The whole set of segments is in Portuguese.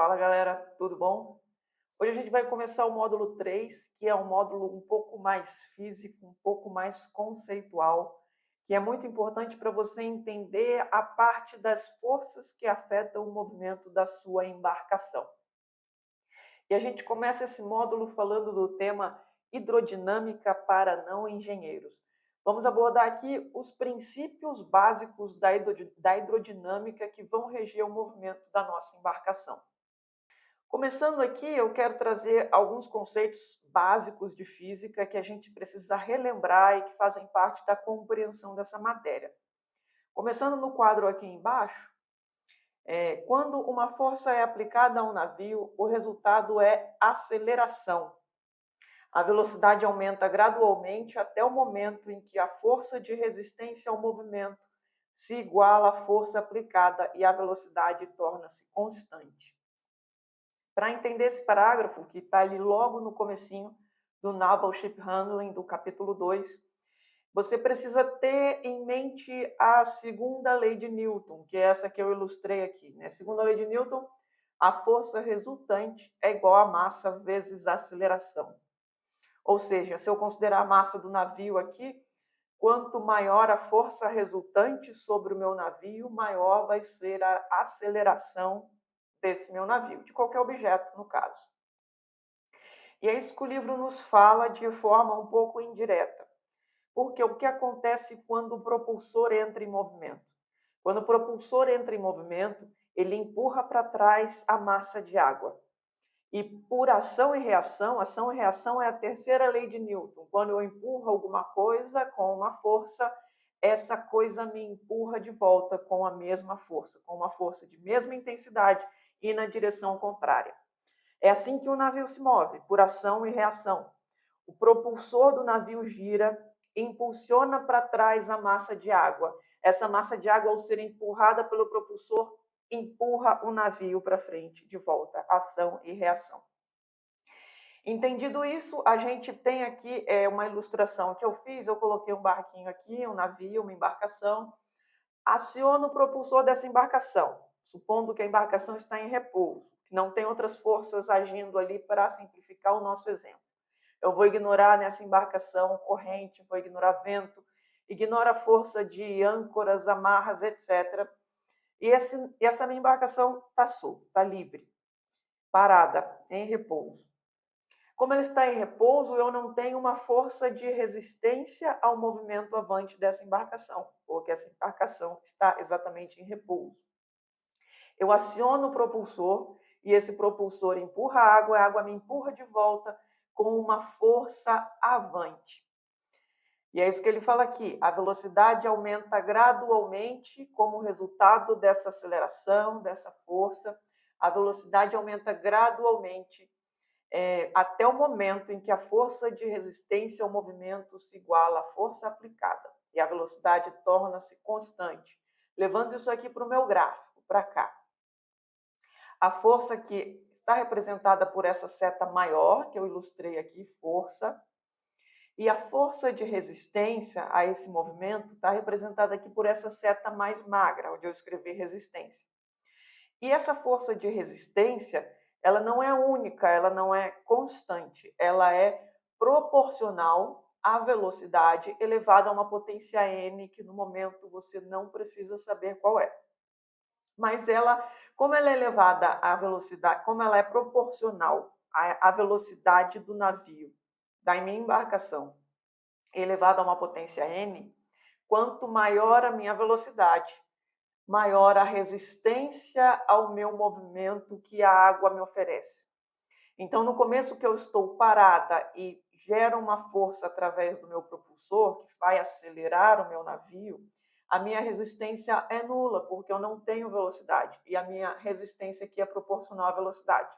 Fala galera, tudo bom? Hoje a gente vai começar o módulo 3, que é um módulo um pouco mais físico, um pouco mais conceitual, que é muito importante para você entender a parte das forças que afetam o movimento da sua embarcação. E a gente começa esse módulo falando do tema hidrodinâmica para não engenheiros. Vamos abordar aqui os princípios básicos da hidrodinâmica que vão reger o movimento da nossa embarcação. Começando aqui, eu quero trazer alguns conceitos básicos de física que a gente precisa relembrar e que fazem parte da compreensão dessa matéria. Começando no quadro aqui embaixo, quando uma força é aplicada a um navio, o resultado é aceleração. A velocidade aumenta gradualmente até o momento em que a força de resistência ao movimento se iguala à força aplicada e a velocidade torna-se constante. Para entender esse parágrafo, que está ali logo no comecinho do Naval Ship Handling, do capítulo 2, você precisa ter em mente a segunda lei de Newton, que é essa que eu ilustrei aqui. Né? Segunda lei de Newton, a força resultante é igual a massa vezes a aceleração. Ou seja, se eu considerar a massa do navio aqui, quanto maior a força resultante sobre o meu navio, maior vai ser a aceleração desse meu navio, de qualquer objeto, no caso. E é isso que o livro nos fala de forma um pouco indireta. Porque o que acontece quando o propulsor entra em movimento? Quando o propulsor entra em movimento, ele empurra para trás a massa de água. E por ação e reação é a terceira lei de Newton. Quando eu empurro alguma coisa com uma força, essa coisa me empurra de volta com a mesma força, com uma força de mesma intensidade e na direção contrária. É assim que o navio se move, por ação e reação. O propulsor do navio gira, impulsiona para trás a massa de água. Essa massa de água, ao ser empurrada pelo propulsor, empurra o navio para frente, de volta, ação e reação. Entendido isso, a gente tem aqui uma ilustração que eu fiz, eu coloquei um barquinho aqui, um navio, uma embarcação, aciono o propulsor dessa embarcação, supondo que a embarcação está em repouso, que não tem outras forças agindo ali para simplificar o nosso exemplo. Eu vou ignorar nessa embarcação corrente, vou ignorar vento, ignoro a força de âncoras, amarras, etc. E essa minha embarcação está solta, está livre, parada, em repouso. Como ela está em repouso, eu não tenho uma força de resistência ao movimento avante dessa embarcação, porque essa embarcação está exatamente em repouso. Eu aciono o propulsor e esse propulsor empurra a água me empurra de volta com uma força avante. E é isso que ele fala aqui, a velocidade aumenta gradualmente como resultado dessa aceleração, dessa força, a velocidade aumenta gradualmente até o momento em que a força de resistência ao movimento se iguala à força aplicada e a velocidade torna-se constante. Levando isso aqui para o meu gráfico, para cá. A força que está representada por essa seta maior, que eu ilustrei aqui, força, e a força de resistência a esse movimento está representada aqui por essa seta mais magra, onde eu escrevi resistência. E essa força de resistência, ela não é única, ela não é constante, ela é proporcional à velocidade elevada a uma potência n, que no momento você não precisa saber qual é. Mas ela, como ela é elevada à velocidade, como ela é proporcional à velocidade do navio, da minha embarcação, elevada a uma potência n, quanto maior a minha velocidade, maior a resistência ao meu movimento que a água me oferece. Então, no começo que eu estou parada e gero uma força através do meu propulsor, que vai acelerar o meu navio, a minha resistência é nula, porque eu não tenho velocidade, e a minha resistência aqui é proporcional à velocidade.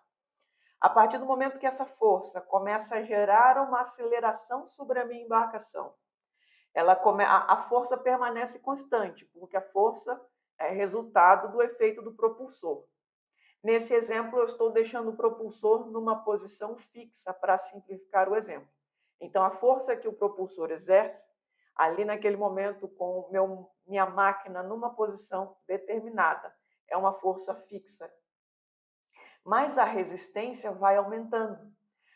A partir do momento que essa força começa a gerar uma aceleração sobre a minha embarcação, a força permanece constante, porque a força é resultado do efeito do propulsor. Nesse exemplo, eu estou deixando o propulsor numa posição fixa para simplificar o exemplo. Então, a força que o propulsor exerce, ali naquele momento, com minha máquina numa posição determinada, é uma força fixa. mas a resistência vai aumentando.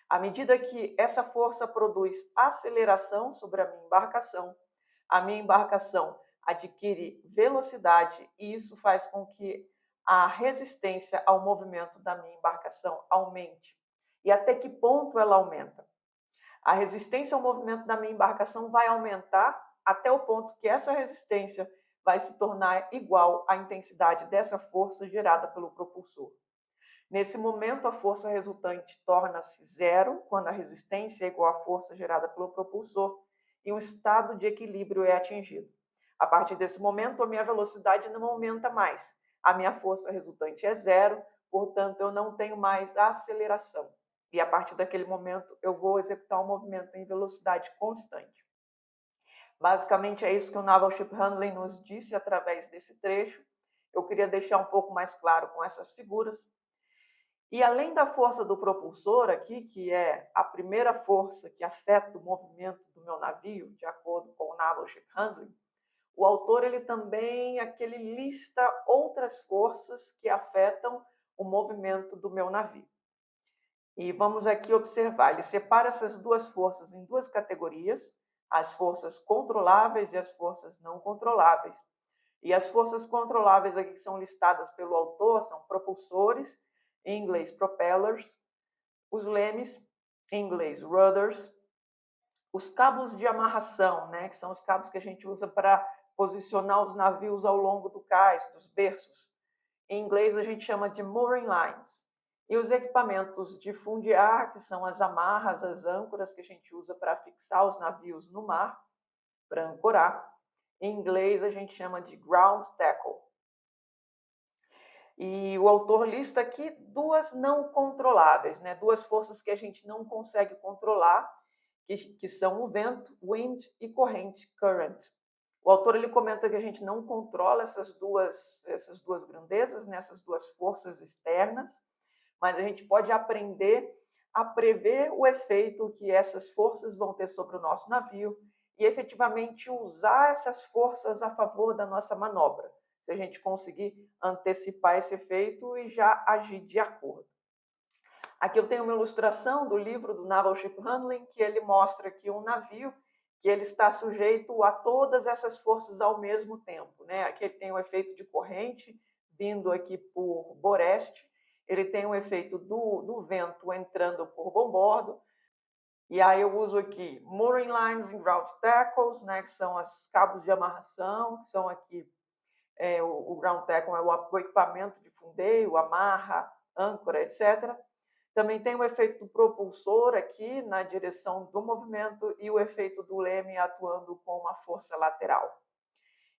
À medida que essa força produz aceleração sobre a minha embarcação adquire velocidade e isso faz com que a resistência ao movimento da minha embarcação aumente. E até que ponto ela aumenta? A resistência ao movimento da minha embarcação vai aumentar até o ponto que essa resistência vai se tornar igual à intensidade dessa força gerada pelo propulsor. Nesse momento, a força resultante torna-se zero, quando a resistência é igual à força gerada pelo propulsor, e um estado de equilíbrio é atingido. A partir desse momento, a minha velocidade não aumenta mais. A minha força resultante é zero, portanto, eu não tenho mais aceleração. E a partir daquele momento, eu vou executar um movimento em velocidade constante. Basicamente, é isso que o Naval Ship Handling nos disse através desse trecho. Eu queria deixar um pouco mais claro com essas figuras. E além da força do propulsor aqui, que é a primeira força que afeta o movimento do meu navio, de acordo com o Naval Ship Handling, o autor ele também lista outras forças que afetam o movimento do meu navio. E vamos aqui observar, ele separa essas duas forças em duas categorias, as forças controláveis e as forças não controláveis. E as forças controláveis aqui que são listadas pelo autor são propulsores, em inglês propellers, os lemes, em inglês rudders, os cabos de amarração, né, que são os cabos que a gente usa para posicionar os navios ao longo do cais, dos berços. Em inglês a gente chama de mooring lines. E os equipamentos de fundear, que são as amarras, as âncoras que a gente usa para fixar os navios no mar, para ancorar. Em inglês a gente chama de ground tackle. E o autor lista aqui duas não controláveis, né? Duas forças que a gente não consegue controlar, que são o vento, wind, e corrente, current. O autor ele comenta que a gente não controla essas duas grandezas, né? Essas duas forças externas, mas a gente pode aprender a prever o efeito que essas forças vão ter sobre o nosso navio e efetivamente usar essas forças a favor da nossa manobra, se a gente conseguir antecipar esse efeito e já agir de acordo. Aqui eu tenho uma ilustração do livro do Naval Ship Handling, que ele mostra que um navio que ele está sujeito a todas essas forças ao mesmo tempo, né? Aqui ele tem o efeito de corrente vindo aqui por boreste, ele tem o efeito do vento entrando por bombordo, e aí eu uso aqui mooring lines e ground tackles, né, que são os cabos de amarração, que são aqui, o ground tackle é o equipamento de fundeio, amarra, âncora, etc. Também tem o efeito do propulsor aqui na direção do movimento e o efeito do leme atuando com uma força lateral.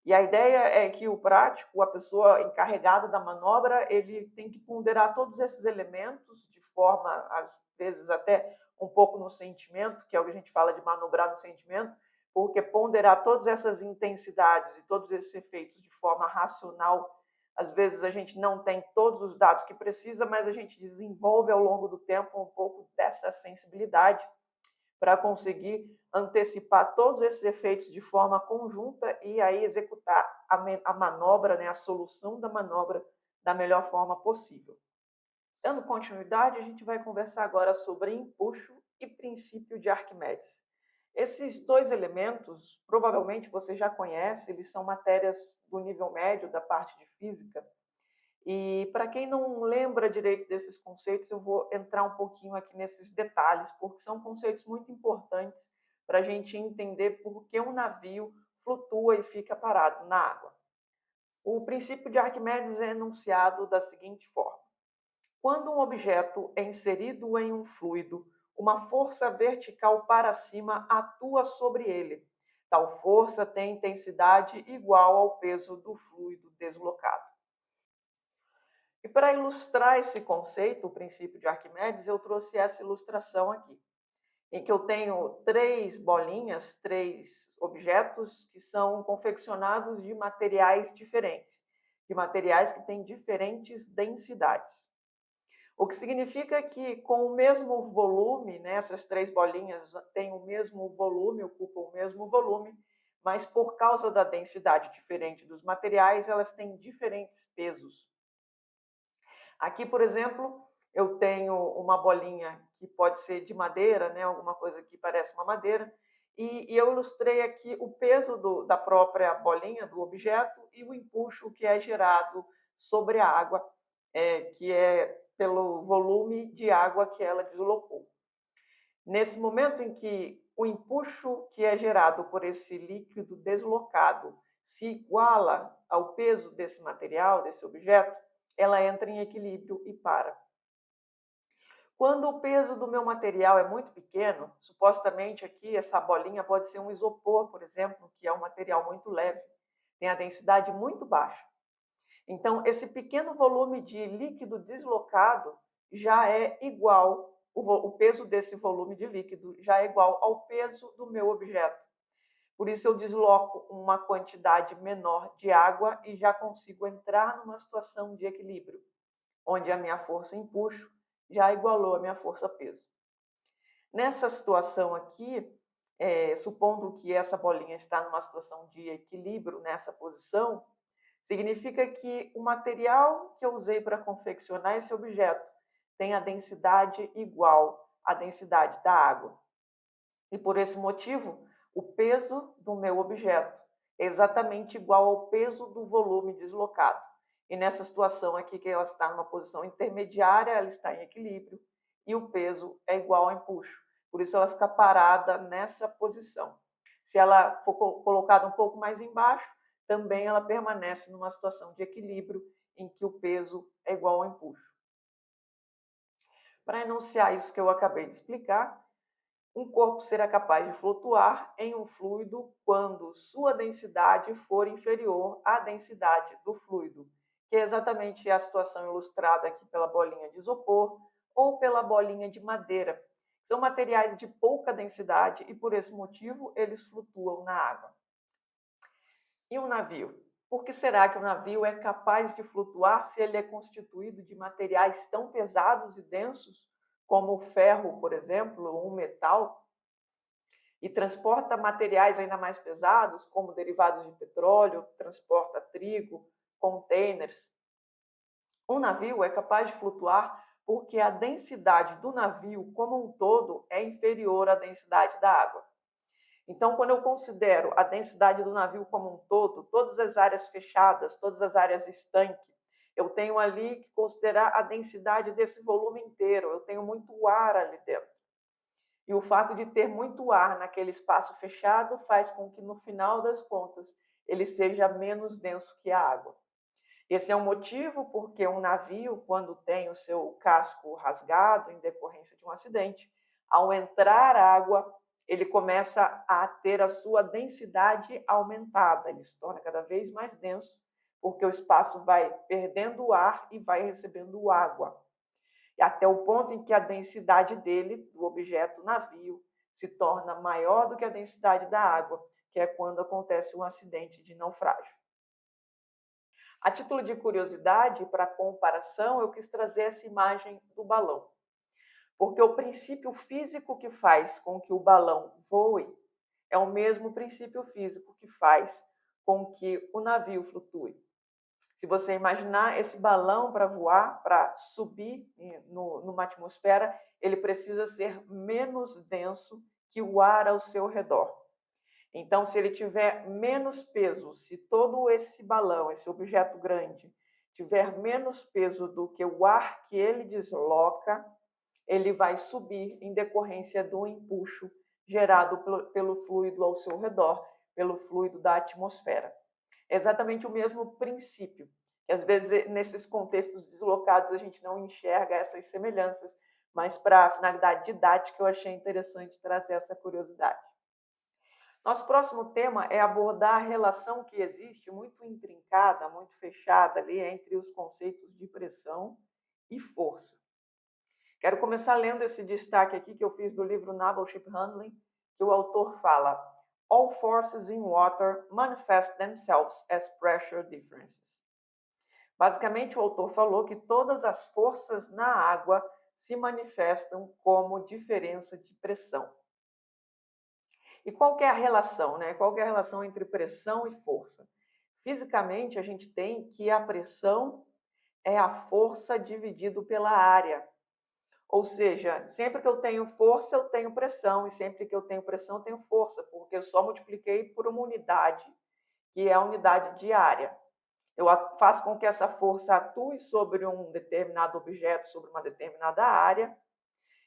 E a ideia é que o prático, a pessoa encarregada da manobra, ele tem que ponderar todos esses elementos de forma, às vezes, até um pouco no sentimento, que é o que a gente fala de manobrar no sentimento, porque ponderar todas essas intensidades e todos esses efeitos de forma racional, às vezes a gente não tem todos os dados que precisa, mas a gente desenvolve ao longo do tempo um pouco dessa sensibilidade para conseguir antecipar todos esses efeitos de forma conjunta e aí executar a manobra, né, a solução da manobra da melhor forma possível. Dando continuidade, a gente vai conversar agora sobre empuxo e princípio de Arquimedes. Esses dois elementos, provavelmente você já conhece, eles são matérias do nível médio da parte de física. E para quem não lembra direito desses conceitos, eu vou entrar um pouquinho aqui nesses detalhes, porque são conceitos muito importantes para a gente entender por que um navio flutua e fica parado na água. O princípio de Arquimedes é enunciado da seguinte forma: quando um objeto é inserido em um fluido, uma força vertical para cima atua sobre ele. Tal força tem intensidade igual ao peso do fluido deslocado. E para ilustrar esse conceito, o princípio de Arquimedes, eu trouxe essa ilustração aqui, em que eu tenho três bolinhas, três objetos que são confeccionados de materiais diferentes, de materiais que têm diferentes densidades. O que significa que com o mesmo volume, né, essas três bolinhas têm o mesmo volume, ocupam o mesmo volume, mas por causa da densidade diferente dos materiais, elas têm diferentes pesos. Aqui, por exemplo, eu tenho uma bolinha que pode ser de madeira, né, alguma coisa que parece uma madeira, e eu ilustrei aqui o peso da própria bolinha, do objeto, e o empuxo que é gerado sobre a água, que é pelo volume de água que ela deslocou. Nesse momento em que o empuxo que é gerado por esse líquido deslocado se iguala ao peso desse material, desse objeto, ela entra em equilíbrio e para. Quando o peso do meu material é muito pequeno, supostamente aqui essa bolinha pode ser um isopor, por exemplo, que é um material muito leve, tem a densidade muito baixa. Então, esse pequeno volume de líquido deslocado já é igual, o peso desse volume de líquido já é igual ao peso do meu objeto. Por isso, eu desloco uma quantidade menor de água e já consigo entrar numa situação de equilíbrio, onde a minha força empuxo já igualou a minha força peso. Nessa situação aqui, supondo que essa bolinha está numa situação de equilíbrio nessa posição, significa que o material que eu usei para confeccionar esse objeto tem a densidade igual à densidade da água. E por esse motivo, o peso do meu objeto é exatamente igual ao peso do volume deslocado. E nessa situação aqui, que ela está numa posição intermediária, ela está em equilíbrio e o peso é igual ao empuxo. Por isso ela fica parada nessa posição. Se ela for colocada um pouco mais embaixo, também ela permanece numa situação de equilíbrio em que o peso é igual ao empuxo. Para enunciar isso que eu acabei de explicar, um corpo será capaz de flutuar em um fluido quando sua densidade for inferior à densidade do fluido, que é exatamente a situação ilustrada aqui pela bolinha de isopor ou pela bolinha de madeira. São materiais de pouca densidade e, por esse motivo, eles flutuam na água. E um navio? Por que será que o navio é capaz de flutuar se ele é constituído de materiais tão pesados e densos como o ferro, por exemplo, ou um metal, e transporta materiais ainda mais pesados, como derivados de petróleo, transporta trigo, containers? Um navio é capaz de flutuar porque a densidade do navio como um todo é inferior à densidade da água. Então, quando eu considero a densidade do navio como um todo, todas as áreas fechadas, todas as áreas estanque, eu tenho ali que considerar a densidade desse volume inteiro, eu tenho muito ar ali dentro. E o fato de ter muito ar naquele espaço fechado faz com que, no final das contas, ele seja menos denso que a água. Esse é um motivo porque um navio, quando tem o seu casco rasgado em decorrência de um acidente, ao entrar água, ele começa a ter a sua densidade aumentada, ele se torna cada vez mais denso, porque o espaço vai perdendo ar e vai recebendo água. E até o ponto em que a densidade dele, do objeto navio, se torna maior do que a densidade da água, que é quando acontece um acidente de naufrágio. A título de curiosidade, para comparação, eu quis trazer essa imagem do balão. Porque o princípio físico que faz com que o balão voe é o mesmo princípio físico que faz com que o navio flutue. Se você imaginar esse balão para voar, para subir numa atmosfera, ele precisa ser menos denso que o ar ao seu redor. Então, se ele tiver menos peso, se todo esse balão, esse objeto grande, tiver menos peso do que o ar que ele desloca, ele vai subir em decorrência do empuxo gerado pelo fluido ao seu redor, pelo fluido da atmosfera. É exatamente o mesmo princípio, que às vezes nesses contextos deslocados a gente não enxerga essas semelhanças, mas para a finalidade didática eu achei interessante trazer essa curiosidade. Nosso próximo tema é abordar a relação que existe muito intrincada, muito fechada ali entre os conceitos de pressão e força. Quero começar lendo esse destaque aqui que eu fiz do livro Naval Ship Handling, que o autor fala: All forces in water manifest themselves as pressure differences. Basicamente, o autor falou que todas as forças na água se manifestam como diferença de pressão. E qual que é a relação, né? Qual que é a relação entre pressão e força? Fisicamente, a gente tem que a pressão é a força dividido pela área. Ou seja, sempre que eu tenho força, eu tenho pressão, e sempre que eu tenho pressão, eu tenho força, porque eu só multipliquei por uma unidade, que é a unidade de área. Eu faço com que essa força atue sobre um determinado objeto, sobre uma determinada área,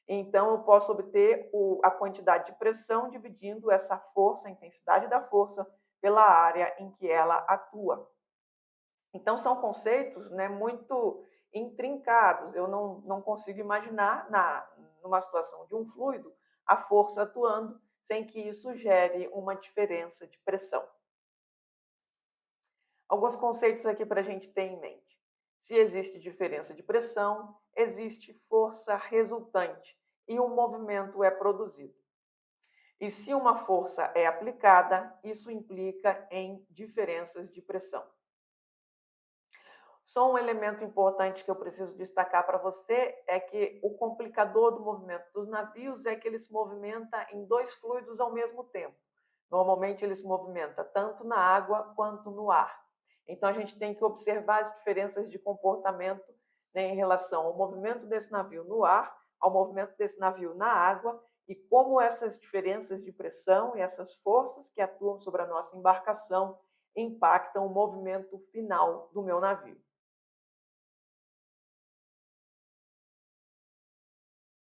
então eu posso obter a quantidade de pressão dividindo essa força, a intensidade da força, pela área em que ela atua. Então são conceitos, né, muito intrincados. Eu não consigo imaginar, numa situação de um fluido, a força atuando sem que isso gere uma diferença de pressão. Alguns conceitos aqui para a gente ter em mente. Se existe diferença de pressão, existe força resultante e um movimento é produzido. E se uma força é aplicada, isso implica em diferenças de pressão. Só um elemento importante que eu preciso destacar para você é que o complicador do movimento dos navios é que ele se movimenta em dois fluidos ao mesmo tempo. Normalmente ele se movimenta tanto na água quanto no ar. Então a gente tem que observar as diferenças de comportamento, né, em relação ao movimento desse navio no ar, ao movimento desse navio na água e como essas diferenças de pressão e essas forças que atuam sobre a nossa embarcação impactam o movimento final do meu navio.